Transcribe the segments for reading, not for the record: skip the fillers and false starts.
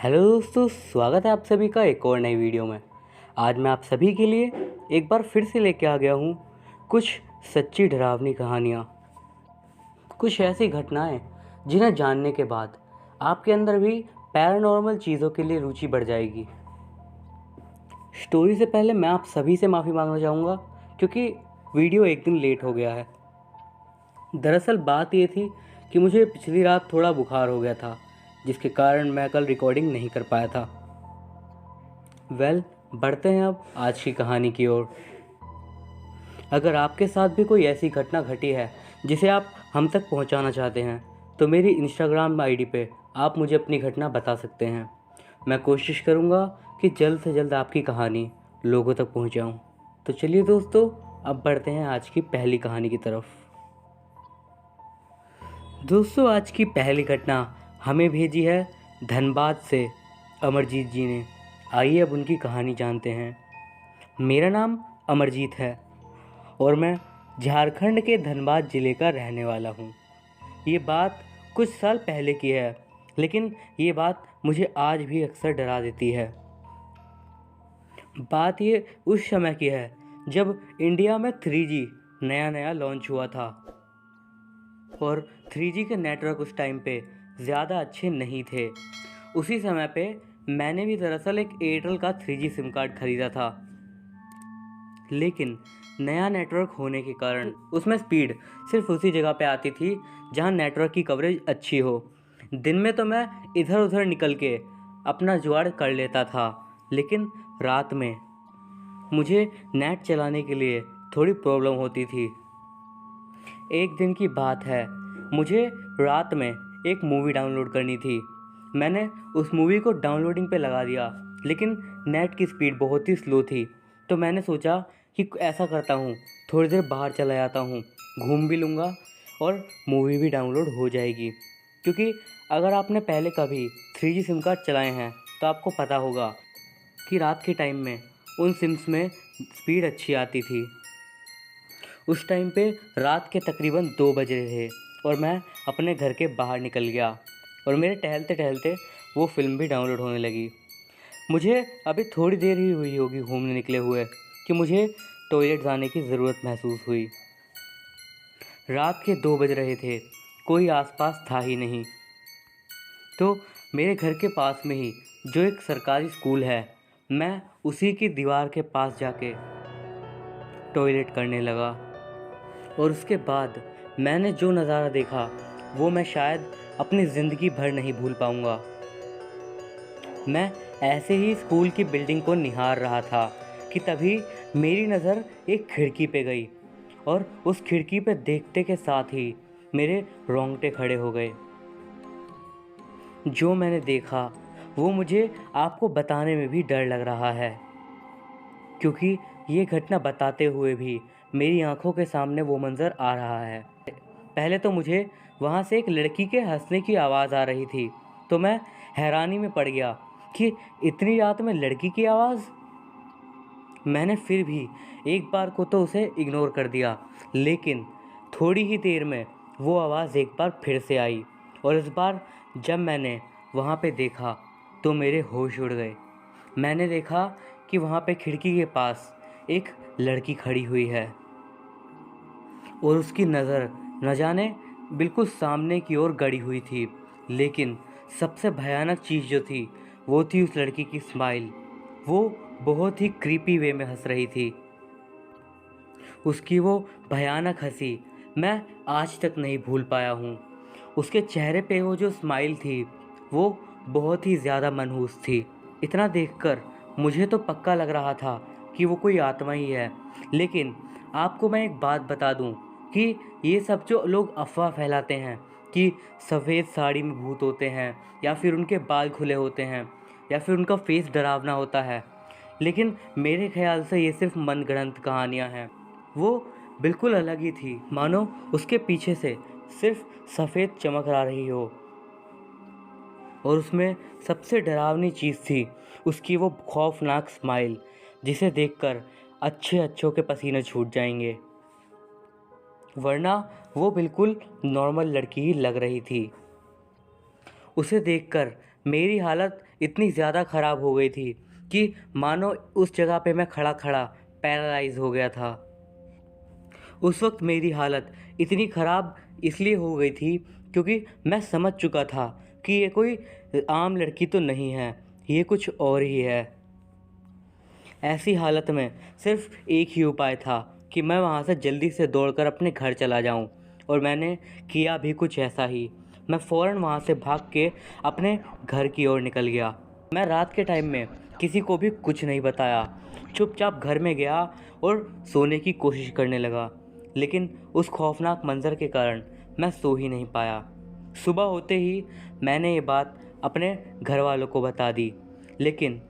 Hello दोस्तों, स्वागत है आप सभी का एक और नई वीडियो में। आज मैं आप सभी के लिए एक बार फिर से लेके आ गया हूँ कुछ सच्ची डरावनी कहानियाँ, कुछ ऐसी घटनाएं जिन्हें जानने के बाद आपके अंदर भी पैरानॉर्मल चीज़ों के लिए रुचि बढ़ जाएगी। स्टोरी से पहले मैं आप सभी से माफ़ी मांगना चाहूँगा क्योंकि वीडियो एक दिन लेट हो गया है। दरअसल बात ये थी कि मुझे पिछली रात थोड़ा बुखार हो गया था, जिसके कारण मैं कल रिकॉर्डिंग नहीं कर पाया था। बढ़ते हैं अब आज की कहानी की ओर। अगर आपके साथ भी कोई ऐसी घटना घटी है जिसे आप हम तक पहुंचाना चाहते हैं तो मेरी इंस्टाग्राम आईडी पे आप मुझे अपनी घटना बता सकते हैं। मैं कोशिश करूंगा कि जल्द से जल्द आपकी कहानी लोगों तक पहुंचाऊं। तो चलिए दोस्तों, अब बढ़ते हैं आज की पहली कहानी की तरफ। दोस्तों, आज की पहली घटना हमें भेजी है धनबाद से अमरजीत जी ने। आइए अब उनकी कहानी जानते हैं। मेरा नाम अमरजीत है और मैं झारखंड के धनबाद ज़िले का रहने वाला हूँ। ये बात कुछ साल पहले की है, लेकिन ये बात मुझे आज भी अक्सर डरा देती है। बात ये उस समय की है जब इंडिया में 3G नया नया लॉन्च हुआ था और 3G के नेटवर्क उस टाइम पे ज़्यादा अच्छे नहीं थे। उसी समय पे मैंने भी दरअसल एक एयरटेल का 3G सिम कार्ड ख़रीदा था, लेकिन नया नेटवर्क होने के कारण उसमें स्पीड सिर्फ उसी जगह पे आती थी जहां नेटवर्क की कवरेज अच्छी हो। दिन में तो मैं इधर उधर निकल के अपना जुगाड़ कर लेता था, लेकिन रात में मुझे नेट चलाने के लिए थोड़ी प्रॉब्लम होती थी। एक दिन की बात है, मुझे रात में एक मूवी डाउनलोड करनी थी। मैंने उस मूवी को डाउनलोडिंग पे लगा दिया, लेकिन नेट की स्पीड बहुत ही स्लो थी। तो मैंने सोचा कि ऐसा करता हूँ, थोड़ी देर बाहर चला जाता हूँ, घूम भी लूँगा और मूवी भी डाउनलोड हो जाएगी। क्योंकि अगर आपने पहले कभी 3G सिम कार्ड चलाए हैं तो आपको पता होगा कि रात के टाइम में उन सिम्स में स्पीड अच्छी आती थी। उस टाइम पे रात के तकरीबन 2 बज रहे थे और मैं अपने घर के बाहर निकल गया और मेरे टहलते टहलते वो फ़िल्म भी डाउनलोड होने लगी। मुझे अभी थोड़ी देर ही हुई होगी घूमने निकले हुए कि मुझे टॉयलेट जाने की ज़रूरत महसूस हुई। रात के 2 बज रहे थे, कोई आसपास था ही नहीं। तो मेरे घर के पास में ही जो एक सरकारी स्कूल है, मैं उसी की दीवार के पास जाके टॉयलेट करने लगा और उसके बाद मैंने जो नज़ारा देखा वो मैं शायद अपनी ज़िंदगी भर नहीं भूल पाऊँगा। मैं ऐसे ही स्कूल की बिल्डिंग को निहार रहा था कि तभी मेरी नज़र एक खिड़की पे गई और उस खिड़की पे देखते के साथ ही मेरे रोंगटे खड़े हो गए। जो मैंने देखा वो मुझे आपको बताने में भी डर लग रहा है, क्योंकि ये घटना बताते हुए भी मेरी आंखों के सामने वो मंज़र आ रहा है। पहले तो मुझे वहाँ से एक लड़की के हंसने की आवाज़ आ रही थी, तो मैं हैरानी में पड़ गया कि इतनी रात में लड़की की आवाज़। मैंने फिर भी एक बार को तो उसे इग्नोर कर दिया, लेकिन थोड़ी ही देर में वो आवाज़ एक बार फिर से आई और इस बार जब मैंने वहाँ पे देखा तो मेरे होश उड़ गए। मैंने देखा कि वहाँ पे खिड़की के पास एक लड़की खड़ी हुई है और उसकी नज़र न जाने बिल्कुल सामने की ओर गड़ी हुई थी। लेकिन सबसे भयानक चीज़ जो थी वो थी उस लड़की की स्माइल। वो बहुत ही क्रीपी वे में हंस रही थी। उसकी वो भयानक हंसी मैं आज तक नहीं भूल पाया हूँ। उसके चेहरे पे वो जो स्माइल थी वो बहुत ही ज़्यादा मनहूस थी। इतना देखकर मुझे तो पक्का लग रहा था कि वो कोई आत्मा ही है। लेकिन आपको मैं एक बात बता दूं कि ये सब जो लोग अफवाह फैलाते हैं कि सफ़ेद साड़ी में भूत होते हैं या फिर उनके बाल खुले होते हैं या फिर उनका फेस डरावना होता है, लेकिन मेरे ख्याल से ये सिर्फ मनगढ़ंत कहानियाँ हैं। वो बिल्कुल अलग ही थी, मानो उसके पीछे से सिर्फ सफ़ेद चमक आ रही हो। और उसमें सबसे डरावनी चीज़ थी उसकी वो खौफनाक स्माइल, जिसे देखकर अच्छे अच्छों के पसीने छूट जाएंगे, वरना वो बिल्कुल नॉर्मल लड़की ही लग रही थी। उसे देखकर मेरी हालत इतनी ज़्यादा ख़राब हो गई थी कि मानो उस जगह पे मैं खड़ा खड़ा पैरालाइज हो गया था। उस वक्त मेरी हालत इतनी ख़राब इसलिए हो गई थी क्योंकि मैं समझ चुका था कि ये कोई आम लड़की तो नहीं है, ये कुछ और ही है। ऐसी हालत में सिर्फ एक ही उपाय था कि मैं वहाँ से जल्दी से दौड़कर अपने घर चला जाऊँ, और मैंने किया भी कुछ ऐसा ही। मैं फ़ौरन वहाँ से भाग के अपने घर की ओर निकल गया। मैं रात के टाइम में किसी को भी कुछ नहीं बताया, चुपचाप घर में गया और सोने की कोशिश करने लगा, लेकिन उस खौफनाक मंज़र के कारण मैं सो ही नहीं पाया। सुबह होते ही मैंने ये बात अपने घर वालों को बता दी, लेकिन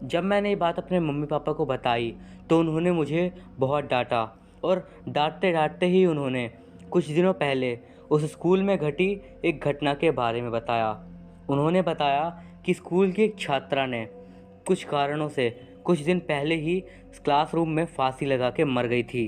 जब मैंने ये बात अपने मम्मी पापा को बताई तो उन्होंने मुझे बहुत डांटा, और डांटते डांटते ही उन्होंने कुछ दिनों पहले उस स्कूल में घटी एक घटना के बारे में बताया। उन्होंने बताया कि स्कूल की एक छात्रा ने कुछ कारणों से कुछ दिन पहले ही क्लासरूम में फांसी लगा के मर गई थी।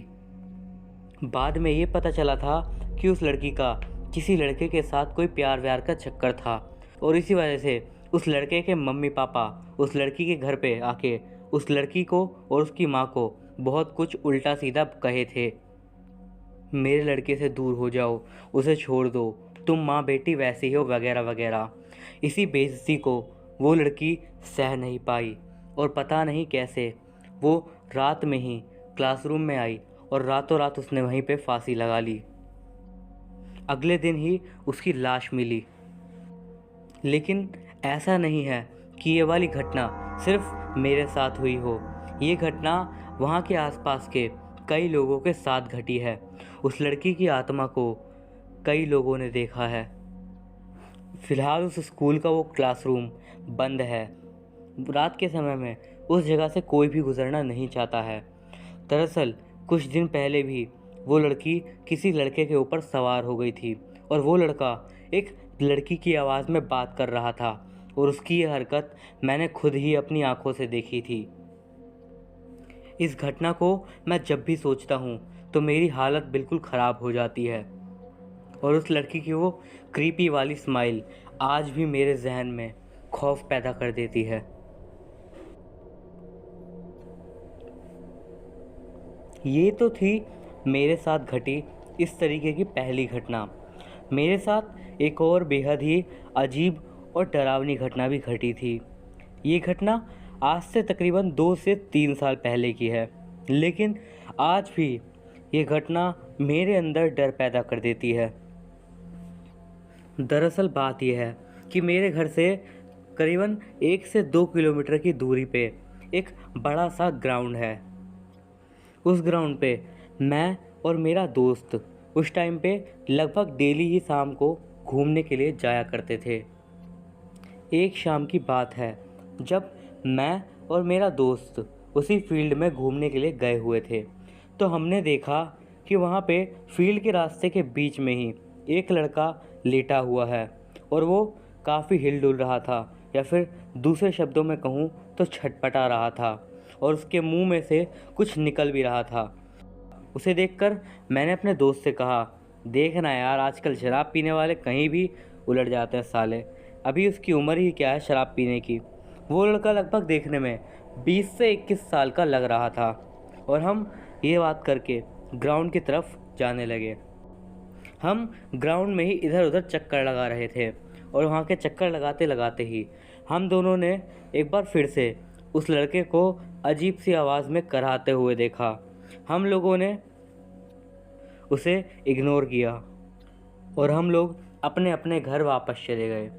बाद में ये पता चला था कि उस लड़की का किसी लड़के के साथ कोई प्यार व्यार का चक्कर था, और इसी वजह से उस लड़के के मम्मी पापा उस लड़की के घर पे आके उस लड़की को और उसकी माँ को बहुत कुछ उल्टा सीधा कहे थे। मेरे लड़के से दूर हो जाओ, उसे छोड़ दो, तुम माँ बेटी वैसे ही हो, वगैरह वगैरह। इसी बेइज्जती को वो लड़की सह नहीं पाई, और पता नहीं कैसे वो रात में ही क्लासरूम में आई और रातों रात उसने वहीं पे फांसी लगा ली। अगले दिन ही उसकी लाश मिली। लेकिन ऐसा नहीं है कि ये वाली घटना सिर्फ मेरे साथ हुई हो। ये घटना वहाँ के आसपास के कई लोगों के साथ घटी है। उस लड़की की आत्मा को कई लोगों ने देखा है। फिलहाल उस स्कूल का वो क्लासरूम बंद है। रात के समय में उस जगह से कोई भी गुजरना नहीं चाहता है। दरअसल कुछ दिन पहले भी वो लड़की किसी लड़के के ऊपर सवार हो गई थी, और वो लड़का एक लड़की की आवाज़ में बात कर रहा था, और उसकी ये हरकत मैंने खुद ही अपनी आंखों से देखी थी। इस घटना को मैं जब भी सोचता हूँ तो मेरी हालत बिल्कुल ख़राब हो जाती है, और उस लड़की की वो क्रीपी वाली स्माइल आज भी मेरे जहन में खौफ पैदा कर देती है। ये तो थी मेरे साथ घटी इस तरीके की पहली घटना। मेरे साथ एक और बेहद ही अजीब और डरावनी घटना भी घटी थी। ये घटना आज से तकरीबन 2 से 3 साल पहले की है, लेकिन आज भी ये घटना मेरे अंदर डर पैदा कर देती है। दरअसल बात यह है कि मेरे घर से करीबन 1 से 2 किलोमीटर की दूरी पे एक बड़ा सा ग्राउंड है। उस ग्राउंड पे मैं और मेरा दोस्त उस टाइम पे लगभग डेली ही शाम को घूमने के लिए जाया करते थे। एक शाम की बात है जब मैं और मेरा दोस्त उसी फील्ड में घूमने के लिए गए हुए थे, तो हमने देखा कि वहाँ पे फील्ड के रास्ते के बीच में ही एक लड़का लेटा हुआ है, और वो काफ़ी हिल-डुल रहा था, या फिर दूसरे शब्दों में कहूँ तो छटपटा रहा था, और उसके मुंह में से कुछ निकल भी रहा था। उसे देखकर मैंने अपने दोस्त से कहा, देखना यार, आजकल शराब पीने वाले कहीं भी उलट जाते हैं साले, अभी उसकी उम्र ही क्या है शराब पीने की। वो लड़का लगभग देखने में 20 से 21 साल का लग रहा था, और हम ये बात करके ग्राउंड की तरफ जाने लगे। हम ग्राउंड में ही इधर उधर चक्कर लगा रहे थे, और वहाँ के चक्कर लगाते लगाते ही हम दोनों ने एक बार फिर से उस लड़के को अजीब सी आवाज़ में कराहते हुए देखा। हम लोगों ने उसे इग्नोर किया, और हम लोग अपने अपने घर वापस चले गए।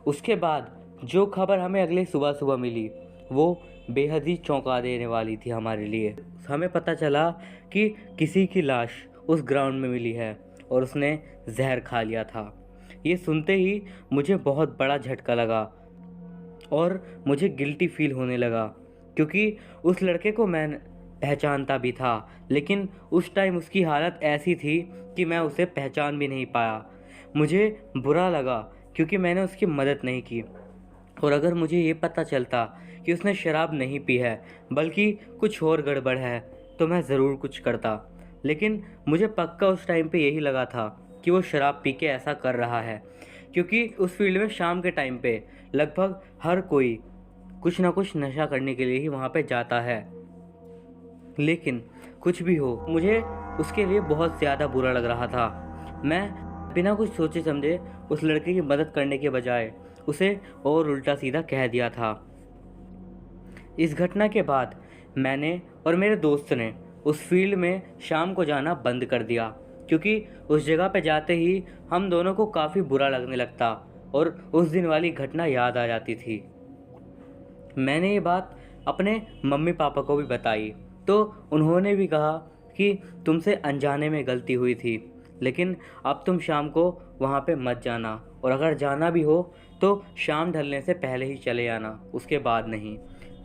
उसके बाद जो खबर हमें अगले सुबह सुबह मिली वो बेहद ही चौंका देने वाली थी हमारे लिए। हमें पता चला कि किसी की लाश उस ग्राउंड में मिली है, और उसने जहर खा लिया था। ये सुनते ही मुझे बहुत बड़ा झटका लगा, और मुझे गिल्टी फील होने लगा, क्योंकि उस लड़के को मैं पहचानता भी था, लेकिन उस टाइम उसकी हालत ऐसी थी कि मैं उसे पहचान भी नहीं पाया। मुझे बुरा लगा क्योंकि मैंने उसकी मदद नहीं की, और अगर मुझे ये पता चलता कि उसने शराब नहीं पी है बल्कि कुछ और गड़बड़ है तो मैं ज़रूर कुछ करता। लेकिन मुझे पक्का उस टाइम पे यही लगा था कि वो शराब पी के ऐसा कर रहा है। क्योंकि उस फील्ड में शाम के टाइम पे लगभग हर कोई कुछ ना कुछ नशा करने के लिए ही वहाँ पे जाता है। लेकिन कुछ भी हो, मुझे उसके लिए बहुत ज़्यादा बुरा लग रहा था। मैं बिना कुछ सोचे समझे उस लड़के की मदद करने के बजाय उसे और उल्टा सीधा कह दिया था। इस घटना के बाद मैंने और मेरे दोस्त ने उस फील्ड में शाम को जाना बंद कर दिया, क्योंकि उस जगह पे जाते ही हम दोनों को काफ़ी बुरा लगने लगता और उस दिन वाली घटना याद आ जाती थी। मैंने ये बात अपने मम्मी पापा को भी बताई, तो उन्होंने भी कहा कि तुमसे अनजाने में गलती हुई थी, लेकिन अब तुम शाम को वहाँ पे मत जाना, और अगर जाना भी हो तो शाम ढलने से पहले ही चले आना, उसके बाद नहीं।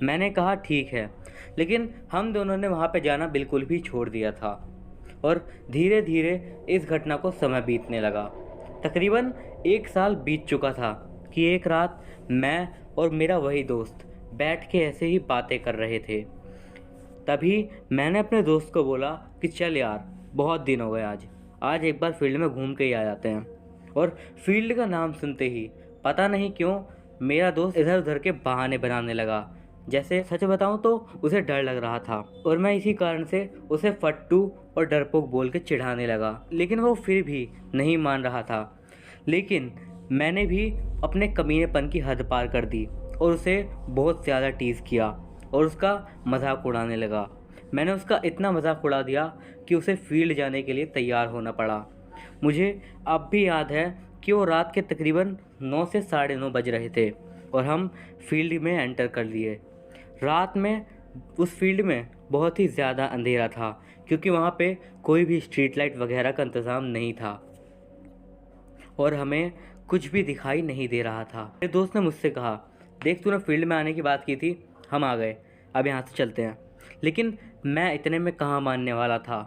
मैंने कहा ठीक है, लेकिन हम दोनों ने वहाँ पे जाना बिल्कुल भी छोड़ दिया था। और धीरे धीरे इस घटना को समय बीतने लगा। तकरीबन 1 साल बीत चुका था कि एक रात मैं और मेरा वही दोस्त बैठ के ऐसे ही बातें कर रहे थे। तभी मैंने अपने दोस्त को बोला कि चल यार, बहुत दिन हो गए, आज एक बार फील्ड में घूम के ही आ जाते हैं। और फील्ड का नाम सुनते ही पता नहीं क्यों मेरा दोस्त इधर उधर के बहाने बनाने लगा। जैसे सच बताऊं तो उसे डर लग रहा था, और मैं इसी कारण से उसे फट्टू और डरपोक बोल के चिढ़ाने लगा, लेकिन वो फिर भी नहीं मान रहा था। लेकिन मैंने भी अपने कमीनेपन की हद पार कर दी और उसे बहुत ज़्यादा टीज़ किया और उसका मजाक उड़ाने लगा। मैंने उसका इतना मजाक उड़ा दिया कि उसे फील्ड जाने के लिए तैयार होना पड़ा। मुझे अब भी याद है कि वो रात के तकरीबन 9 से 9:30 बज रहे थे और हम फील्ड में एंटर कर लिए। रात में उस फील्ड में बहुत ही ज़्यादा अंधेरा था, क्योंकि वहाँ पे कोई भी स्ट्रीट लाइट वगैरह का इंतज़ाम नहीं था और हमें कुछ भी दिखाई नहीं दे रहा था। मेरे दोस्त ने मुझसे कहा, देख तूने फील्ड में आने की बात की थी, हम आ गए, अब यहाँ से चलते हैं। लेकिन मैं इतने में कहाँ मानने वाला था।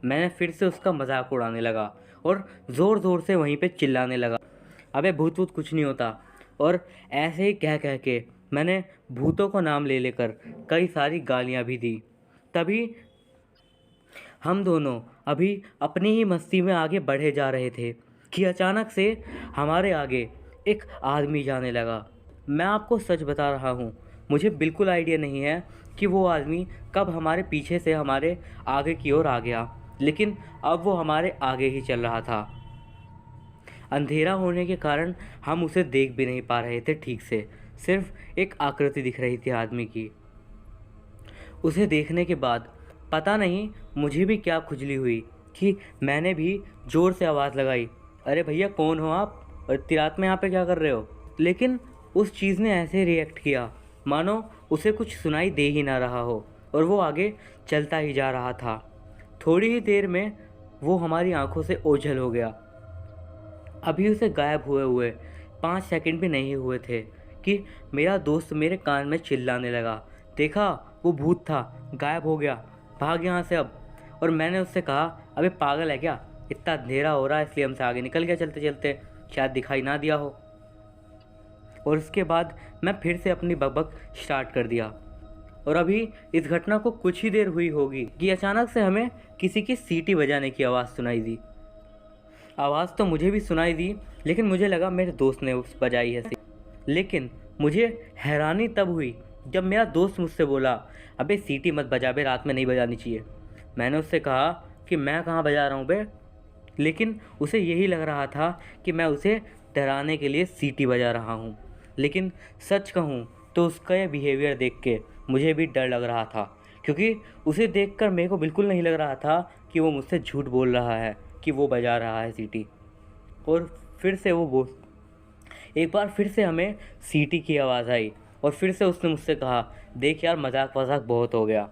मैंने फिर से उसका मजाक उड़ाने लगा और ज़ोर ज़ोर से वहीं पे चिल्लाने लगा, अबे भूत वूत कुछ नहीं होता। और ऐसे ही कह कह के मैंने भूतों को नाम ले लेकर कई सारी गालियाँ भी दी। तभी हम दोनों अभी अपनी ही मस्ती में आगे बढ़े जा रहे थे कि अचानक से हमारे आगे एक आदमी जाने लगा। मैं आपको सच बता रहा हूँ, मुझे बिल्कुल आइडिया नहीं है कि वो आदमी कब हमारे पीछे से हमारे आगे की ओर आ गया, लेकिन अब वो हमारे आगे ही चल रहा था। अंधेरा होने के कारण हम उसे देख भी नहीं पा रहे थे ठीक से, सिर्फ एक आकृति दिख रही थी आदमी की। उसे देखने के बाद पता नहीं मुझे भी क्या खुजली हुई कि मैंने भी ज़ोर से आवाज़ लगाई, अरे भैया कौन हो आप, और इतनी रात में यहाँ पे क्या कर रहे हो। लेकिन उस चीज़ ने ऐसे रिएक्ट किया मानो उसे कुछ सुनाई दे ही ना रहा हो, और वो आगे चलता ही जा रहा था। थोड़ी ही देर में वो हमारी आंखों से ओझल हो गया। अभी उसे गायब हुए हुए 5 सेकंड भी नहीं हुए थे कि मेरा दोस्त मेरे कान में चिल्लाने लगा, देखा वो भूत था, गायब हो गया, भाग यहाँ से अब। और मैंने उससे कहा, अबे पागल है क्या, इतना अंधेरा हो रहा है इसलिए हमसे आगे निकल गया चलते चलते, शायद दिखाई ना दिया हो। और उसके बाद मैं फिर से अपनी बकबक स्टार्ट कर दिया। और अभी इस घटना को कुछ ही देर हुई होगी कि अचानक से हमें किसी की सीटी बजाने की आवाज़ सुनाई दी। आवाज़ तो मुझे भी सुनाई दी, लेकिन मुझे लगा मेरे दोस्त ने उस बजाई है। लेकिन मुझे हैरानी तब हुई जब मेरा दोस्त मुझसे बोला, अबे सीटी मत बजा बे, रात में नहीं बजानी चाहिए। मैंने उससे कहा कि मैं कहाँ बजा रहा हूँ बे, लेकिन उसे यही लग रहा था कि मैं उसे डराने के लिए सीटी बजा रहा हूँ। लेकिन सच कहूँ तो उसका यह बिहेवियर देख के मुझे भी डर लग रहा था, क्योंकि उसे देखकर मेरे को बिल्कुल नहीं लग रहा था कि वो मुझसे झूठ बोल रहा है कि वो बजा रहा है सीटी। और फिर से एक बार फिर से हमें सीटी की आवाज़ आई और फिर से उसने मुझसे कहा, देख यार मजाक वजाक बहुत हो गया,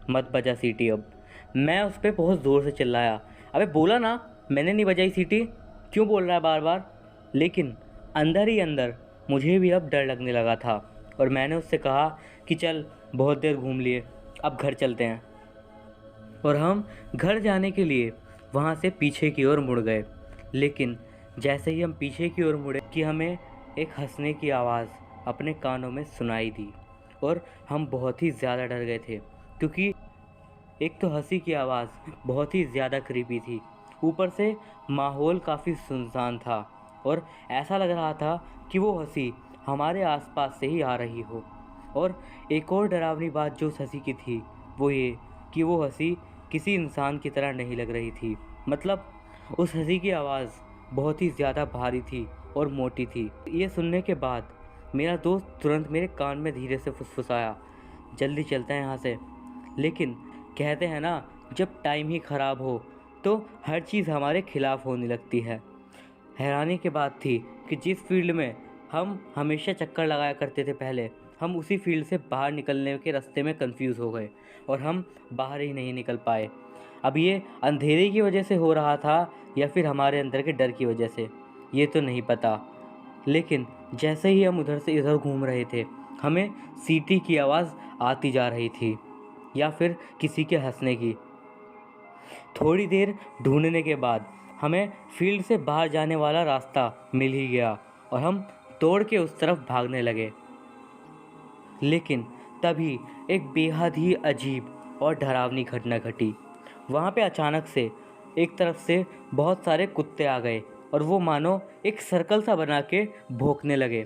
मत बजा सीटी अब। मैं उस पर बहुत ज़ोर से चिल्लाया, अबे बोला ना मैंने नहीं बजाई सीटी, क्यों बोल रहा है बार बार। लेकिन अंदर ही अंदर मुझे भी अब डर लगने लगा था और मैंने उससे कहा कि चल बहुत देर घूम लिए, अब घर चलते हैं। और हम घर जाने के लिए वहाँ से पीछे की ओर मुड़ गए। लेकिन जैसे ही हम पीछे की ओर मुड़े कि हमें एक हंसने की आवाज़ अपने कानों में सुनाई दी और हम बहुत ही ज़्यादा डर गए थे, क्योंकि एक तो हंसी की आवाज़ बहुत ही ज़्यादा क्रीपी थी, ऊपर से माहौल काफ़ी सुनसान था और ऐसा लग रहा था कि वो हंसी हमारे आसपास से ही आ रही हो। और एक और डरावनी बात जो उस हंसी की थी वो ये कि वो हंसी किसी इंसान की तरह नहीं लग रही थी। मतलब उस हंसी की आवाज़ बहुत ही ज़्यादा भारी थी और मोटी थी। ये सुनने के बाद मेरा दोस्त तुरंत मेरे कान में धीरे से फुसफुसाया, जल्दी चलते हैं यहाँ से। लेकिन कहते हैं ना, जब टाइम ही ख़राब हो तो हर चीज़ हमारे खिलाफ होने लगती है। हैरानी की बात थी कि जिस फील्ड में हम हमेशा चक्कर लगाया करते थे पहले, हम उसी फील्ड से बाहर निकलने के रास्ते में कंफ्यूज हो गए और हम बाहर ही नहीं निकल पाए। अब ये अंधेरे की वजह से हो रहा था या फिर हमारे अंदर के डर की वजह से, ये तो नहीं पता। लेकिन जैसे ही हम उधर से इधर घूम रहे थे, हमें सीटी की आवाज़ आती जा रही थी या फिर किसी के हंसने की। थोड़ी देर ढूंढने के बाद हमें फील्ड से बाहर जाने वाला रास्ता मिल ही गया और हम दौड़ के उस तरफ भागने लगे। लेकिन तभी एक बेहद ही अजीब और डरावनी घटना घटी। वहाँ पे अचानक से एक तरफ से बहुत सारे कुत्ते आ गए और वो मानो एक सर्कल सा बना के भौंकने लगे।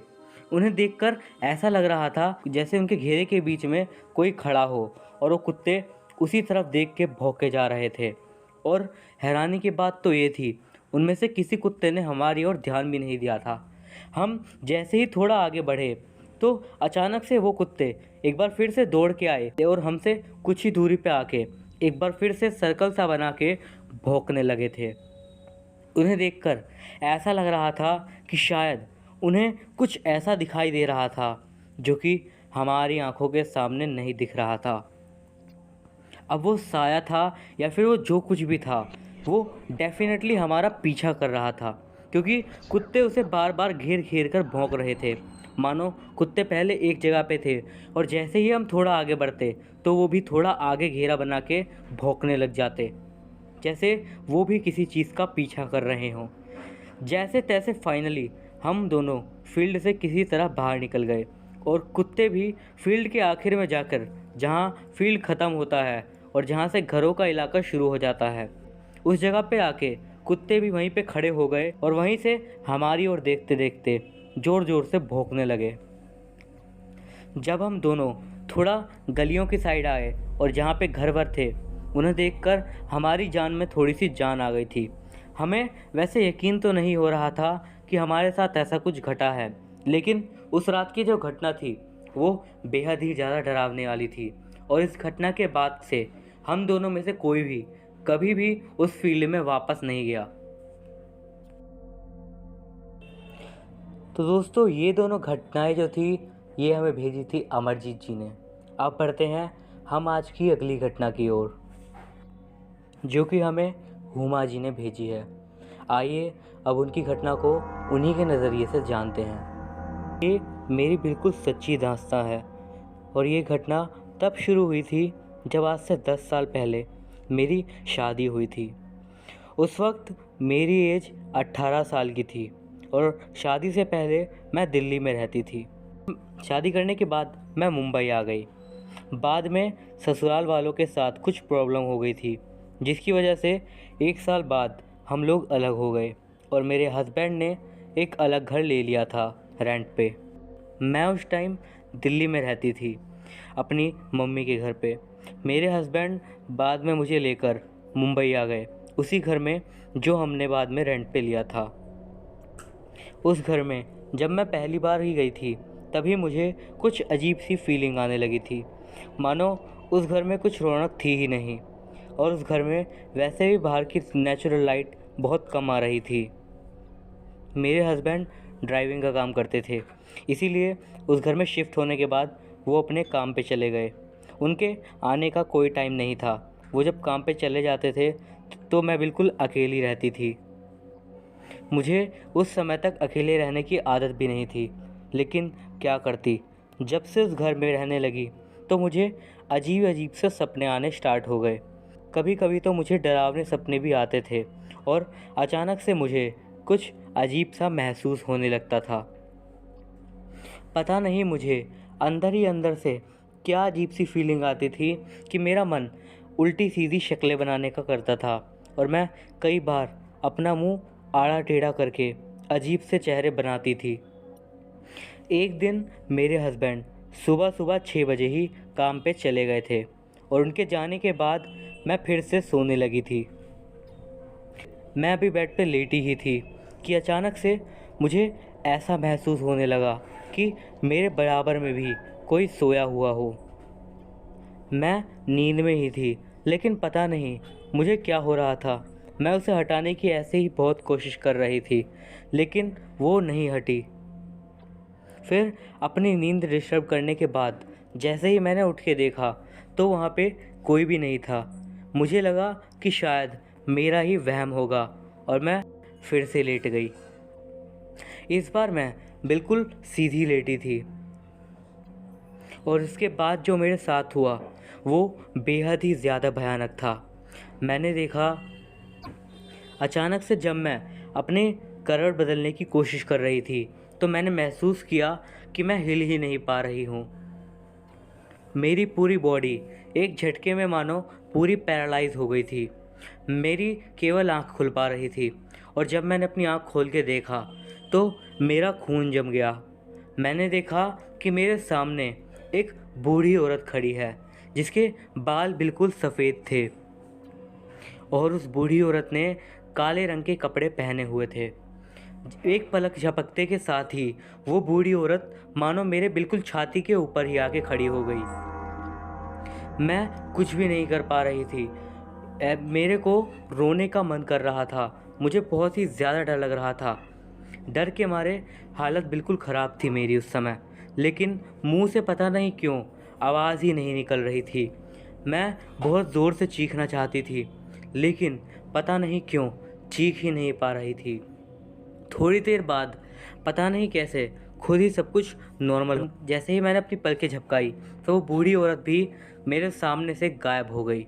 उन्हें देखकर ऐसा लग रहा था जैसे उनके घेरे के बीच में कोई खड़ा हो और वो कुत्ते उसी तरफ देख के भौंके जा रहे थे। और हैरानी की बात तो ये थी, उनमें से किसी कुत्ते ने हमारी ओर ध्यान भी नहीं दिया था। हम जैसे ही थोड़ा आगे बढ़े तो अचानक से वो कुत्ते एक बार फिर से दौड़ के आए और हमसे कुछ ही दूरी पे आके एक बार फिर से सर्कल सा बना के भौंकने लगे थे। उन्हें देखकर ऐसा लग रहा था कि शायद उन्हें कुछ ऐसा दिखाई दे रहा था जो कि हमारी आंखों के सामने नहीं दिख रहा था। अब वो साया था या फिर वो जो कुछ भी था, वो डेफिनेटली हमारा पीछा कर रहा था, क्योंकि कुत्ते उसे बार बार घेर घेर कर भौंक रहे थे। मानो कुत्ते पहले एक जगह पे थे और जैसे ही हम थोड़ा आगे बढ़ते तो वो भी थोड़ा आगे घेरा बना के भौंकने लग जाते, जैसे वो भी किसी चीज़ का पीछा कर रहे हों। जैसे तैसे फाइनली हम दोनों फील्ड से किसी तरह बाहर निकल गए और कुत्ते भी फील्ड के आखिर में जाकर, जहाँ फील्ड ख़त्म होता है और जहाँ से घरों का इलाका शुरू हो जाता है, उस जगह पे आके कुत्ते भी वहीं पे खड़े हो गए और वहीं से हमारी ओर देखते देखते ज़ोर ज़ोर से भौंकने लगे। जब हम दोनों थोड़ा गलियों की साइड आए और जहाँ पे घर वर थे, उन्हें देखकर हमारी जान में थोड़ी सी जान आ गई थी। हमें वैसे यकीन तो नहीं हो रहा था कि हमारे साथ ऐसा कुछ घटा है, लेकिन उस रात की जो घटना थी वो बेहद ही ज़्यादा डरावने वाली थी। और इस घटना के बाद से हम दोनों में से कोई भी कभी भी उस फील्ड में वापस नहीं गया। तो दोस्तों, ये दोनों घटनाएं जो थी, ये हमें भेजी थी अमरजीत जी ने। अब बढ़ते हैं हम आज की अगली घटना की ओर, जो कि हमें हुमा जी ने भेजी है। आइए अब उनकी घटना को उन्हीं के नज़रिए से जानते हैं। ये मेरी बिल्कुल सच्ची दास्तां है और ये घटना तब शुरू हुई थी जब आज से 10 साल पहले मेरी शादी हुई थी। उस वक्त मेरी एज 18 साल की थी और शादी से पहले मैं दिल्ली में रहती थी। शादी करने के बाद मैं मुंबई आ गई। बाद में ससुराल वालों के साथ कुछ प्रॉब्लम हो गई थी, जिसकी वजह से 1 साल बाद हम लोग अलग हो गए और मेरे हस्बैंड ने एक अलग घर ले लिया था रेंट पे। मैं उस टाइम दिल्ली में रहती थी अपनी मम्मी के घर पे। मेरे हस्बैंड बाद में मुझे लेकर मुंबई आ गए, उसी घर में जो हमने बाद में रेंट पे लिया था। उस घर में जब मैं पहली बार ही गई थी तभी मुझे कुछ अजीब सी फीलिंग आने लगी थी, मानो उस घर में कुछ रौनक थी ही नहीं। और उस घर में वैसे भी बाहर की नेचुरल लाइट बहुत कम आ रही थी। मेरे हस्बैंड ड्राइविंग का काम करते थे, इसीलिए उस घर में शिफ्ट होने के बाद वो अपने काम पे चले गए। उनके आने का कोई टाइम नहीं था। वो जब काम पे चले जाते थे तो मैं बिल्कुल अकेली रहती थी। मुझे उस समय तक अकेले रहने की आदत भी नहीं थी, लेकिन क्या करती, जब से उस घर में रहने लगी तो मुझे अजीब अजीब से सपने आने स्टार्ट हो गए। कभी कभी तो मुझे डरावने सपने भी आते थे और अचानक से मुझे कुछ अजीब सा महसूस होने लगता था। पता नहीं मुझे अंदर ही अंदर से क्या अजीब सी फीलिंग आती थी कि मेरा मन उल्टी सीधी शक्लें बनाने का करता था और मैं कई बार अपना मुंह आड़ा टेढ़ा करके अजीब से चेहरे बनाती थी। एक दिन मेरे हस्बैंड सुबह सुबह 6 बजे ही काम पे चले गए थे और उनके जाने के बाद मैं फिर से सोने लगी थी। मैं अभी बेड पे लेटी ही थी कि अचानक से मुझे ऐसा महसूस होने लगा कि मेरे बराबर में भी कोई सोया हुआ हो। मैं नींद में ही थी, लेकिन पता नहीं मुझे क्या हो रहा था। मैं उसे हटाने की ऐसे ही बहुत कोशिश कर रही थी, लेकिन वो नहीं हटी। फिर अपनी नींद डिस्टर्ब करने के बाद जैसे ही मैंने उठ के देखा तो वहाँ पे कोई भी नहीं था। मुझे लगा कि शायद मेरा ही वहम होगा और मैं फिर से लेट गई। इस बार मैं बिल्कुल सीधी लेटी थी और इसके बाद जो मेरे साथ हुआ वो बेहद ही ज़्यादा भयानक था। मैंने देखा अचानक से जब मैं अपने करवट बदलने की कोशिश कर रही थी तो मैंने महसूस किया कि मैं हिल ही नहीं पा रही हूँ। मेरी पूरी बॉडी एक झटके में मानो पूरी पैरालाइज हो गई थी। मेरी केवल आँख खुल पा रही थी और जब मैंने अपनी आँख खोल के देखा तो मेरा खून जम गया। मैंने देखा कि मेरे सामने एक बूढ़ी औरत खड़ी है जिसके बाल बिल्कुल सफ़ेद थे और उस बूढ़ी औरत ने काले रंग के कपड़े पहने हुए थे। एक पलक झपकते के साथ ही वो बूढ़ी औरत मानो मेरे बिल्कुल छाती के ऊपर ही आके खड़ी हो गई। मैं कुछ भी नहीं कर पा रही थी। मेरे को रोने का मन कर रहा था। मुझे बहुत ही ज़्यादा डर लग रहा था। डर के मारे हालत बिल्कुल ख़राब थी मेरी उस समय, लेकिन मुंह से पता नहीं क्यों आवाज़ ही नहीं निकल रही थी। मैं बहुत ज़ोर से चीखना चाहती थी, लेकिन पता नहीं क्यों चीख ही नहीं पा रही थी। थोड़ी देर बाद पता नहीं कैसे खुद ही सब कुछ नॉर्मल, जैसे ही मैंने अपनी पलकें झपकाई तो वो बूढ़ी औरत भी मेरे सामने से गायब हो गई।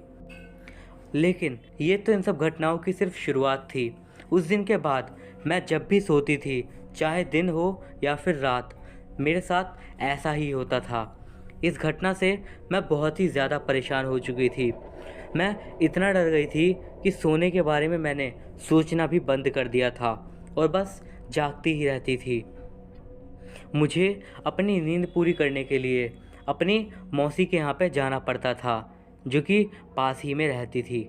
लेकिन ये तो इन सब घटनाओं की सिर्फ शुरुआत थी। उस दिन के बाद मैं जब भी सोती थी, चाहे दिन हो या फिर रात, मेरे साथ ऐसा ही होता था। इस घटना से मैं बहुत ही ज़्यादा परेशान हो चुकी थी। मैं इतना डर गई थी कि सोने के बारे में मैंने सोचना भी बंद कर दिया था और बस जागती ही रहती थी। मुझे अपनी नींद पूरी करने के लिए अपनी मौसी के यहाँ पे जाना पड़ता था, जो कि पास ही में रहती थी।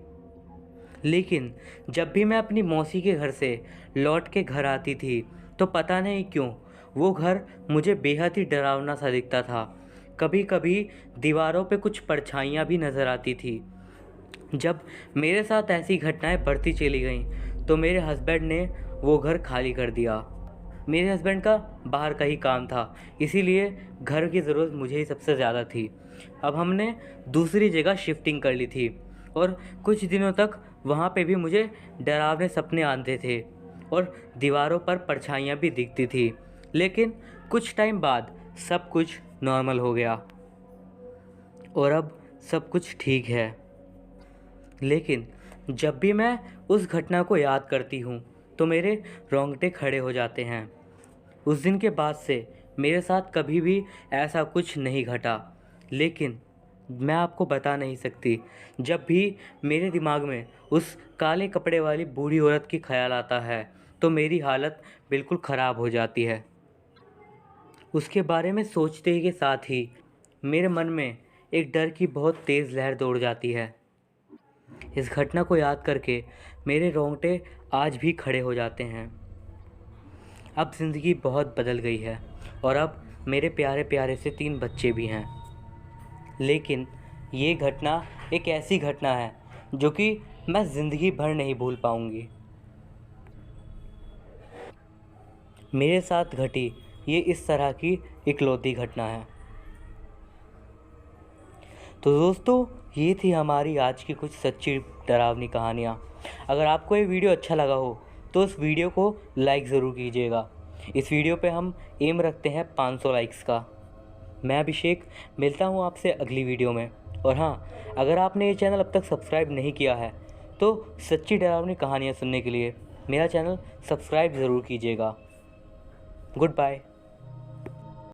लेकिन जब भी मैं अपनी मौसी के घर से लौट के घर आती थी तो पता नहीं क्यों वो घर मुझे बेहद ही डरावना सा दिखता था। कभी कभी दीवारों पे कुछ परछाइयाँ भी नज़र आती थी। जब मेरे साथ ऐसी घटनाएं बढ़ती चली गईं तो मेरे हस्बैंड ने वो घर खाली कर दिया। मेरे हस्बैंड का बाहर का ही काम था, इसीलिए घर की ज़रूरत मुझे ही सबसे ज़्यादा थी। अब हमने दूसरी जगह शिफ्टिंग कर ली थी और कुछ दिनों तक वहाँ पे भी मुझे डरावने सपने आते थे और दीवारों पर परछाइयाँ भी दिखती थी। लेकिन कुछ टाइम बाद सब कुछ नॉर्मल हो गया और अब सब कुछ ठीक है। लेकिन जब भी मैं उस घटना को याद करती हूँ तो मेरे रोंगटे खड़े हो जाते हैं। उस दिन के बाद से मेरे साथ कभी भी ऐसा कुछ नहीं घटा, लेकिन मैं आपको बता नहीं सकती, जब भी मेरे दिमाग में उस काले कपड़े वाली बूढ़ी औरत की ख्याल आता है तो मेरी हालत बिल्कुल ख़राब हो जाती है। उसके बारे में सोचते ही के साथ ही मेरे मन में एक डर की बहुत तेज़ लहर दौड़ जाती है। इस घटना को याद करके मेरे रोंगटे आज भी खड़े हो जाते हैं। अब ज़िंदगी बहुत बदल गई है और अब मेरे प्यारे प्यारे से 3 बच्चे भी हैं। लेकिन ये घटना एक ऐसी घटना है जो कि मैं ज़िंदगी भर नहीं भूल पाऊँगी। मेरे साथ घटी ये इस तरह की इकलौती घटना है। तो दोस्तों, ये थी हमारी आज की कुछ सच्ची डरावनी कहानियाँ। अगर आपको ये वीडियो अच्छा लगा हो तो इस वीडियो को लाइक ज़रूर कीजिएगा। इस वीडियो पे हम एम रखते हैं 500 लाइक्स का। मैं अभिषेक मिलता हूँ आपसे अगली वीडियो में। और हाँ, अगर आपने ये चैनल अब तक सब्सक्राइब नहीं किया है तो सच्ची डरावनी कहानियाँ सुनने के लिए मेरा चैनल सब्सक्राइब ज़रूर कीजिएगा। Good bye.